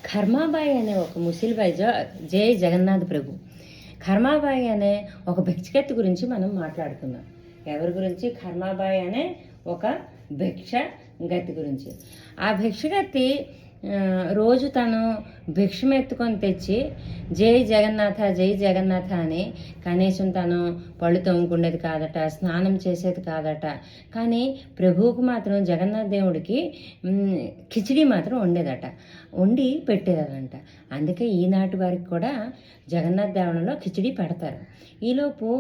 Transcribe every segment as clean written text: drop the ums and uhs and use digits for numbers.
ఖర్మాబాయి అనే ఒక ముసిలిబాయి జై జగన్నాథ్ ప్రభు. ఖర్మాబాయి అనే ఒక భిక్షగత్తి గురించి మనం మాట్లాడుతున్నాం. ఎవరి గురించి? ఖర్మాబాయి అనే ఒక భిక్షగత్తి గురించి. ఆ భిక్షగత్తి రోజు తను భిక్షం ఎత్తుకొని తెచ్చి జై జగన్నాథ జై జగన్నాథ అని కనీసం తను పళ్ళు తోముకునేది కాదట, స్నానం చేసేది కాదట. కానీ ప్రభువుకు మాత్రం, జగన్నాథ దేవుడికి కిచిడి మాత్రం వండేదట, వండి పెట్టేదట. అందుకే ఈనాటి వారికి కూడా జగన్నాథ దేవుడిలో కిచిడి పెడతారు. ఈలోపు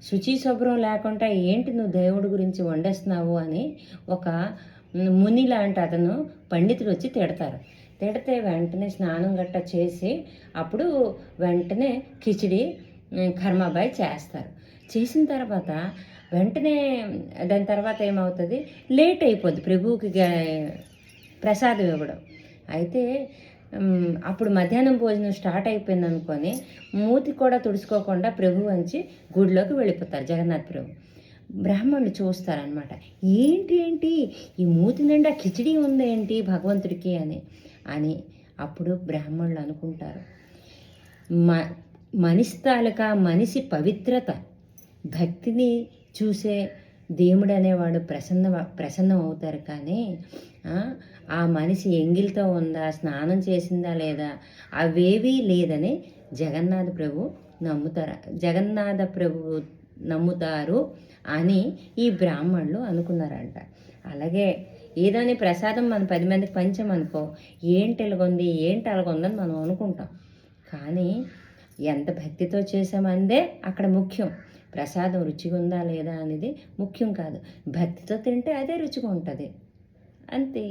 శుచి శుభ్రం లేకుండా ఏంటి నువ్వు దేవుడి గురించి వండేస్తున్నావు అని ఒక ముని లాంటి అతను పండితుడు వచ్చి తిడతారు. తిడితే వెంటనే స్నానం గట్ట చేసి అప్పుడు వెంటనే కిచిడి ఖర్మాబాయి చేస్తారు. చేసిన తర్వాత వెంటనే దాని తర్వాత ఏమవుతుంది, లేట్ అయిపోద్ది ప్రభువుకి ప్రసాదం ఇవ్వడం. అయితే అప్పుడు మధ్యాహ్నం భోజనం స్టార్ట్ అయిపోయింది అనుకొని మూతి కూడా తుడుచుకోకుండా ప్రభు వంచి గుడిలోకి వెళ్ళిపోతారు జగన్నాథ్ ప్రభు. బ్రాహ్మణులు చూస్తారనమాట, ఏంటి ఈ మూతి నిండా కిచిడి ఉందేంటి భగవంతుడికి అని అప్పుడు బ్రాహ్మణులు అనుకుంటారు, మనిషి తాలూకా మనిషి పవిత్రత, భక్తిని చూసే దేవుడు అనేవాడు ప్రసన్నం అవుతారు. కానీ ఆ మనిషి ఎంగిలితో ఉందా, స్నానం చేసిందా లేదా, అవేవీ లేదని జగన్నాథ ప్రభు నమ్ముతారు అని ఈ బ్రాహ్మణులు అనుకున్నారంట. అలాగే ఏదోని ప్రసాదం మనం 10 మందికి పంచామనుకో, ఏంటి ఎలాగొంది ఏంటి అలాగొందని మనం అనుకుంటాం. కానీ ఎంత భక్తితో చేసామందే అక్కడ ముఖ్యం. ప్రసాదం రుచిగా ఉందా లేదా అనేది ముఖ్యం కాదు. భక్తితో తింటే అదే రుచిగా ఉంటుంది, అంతే.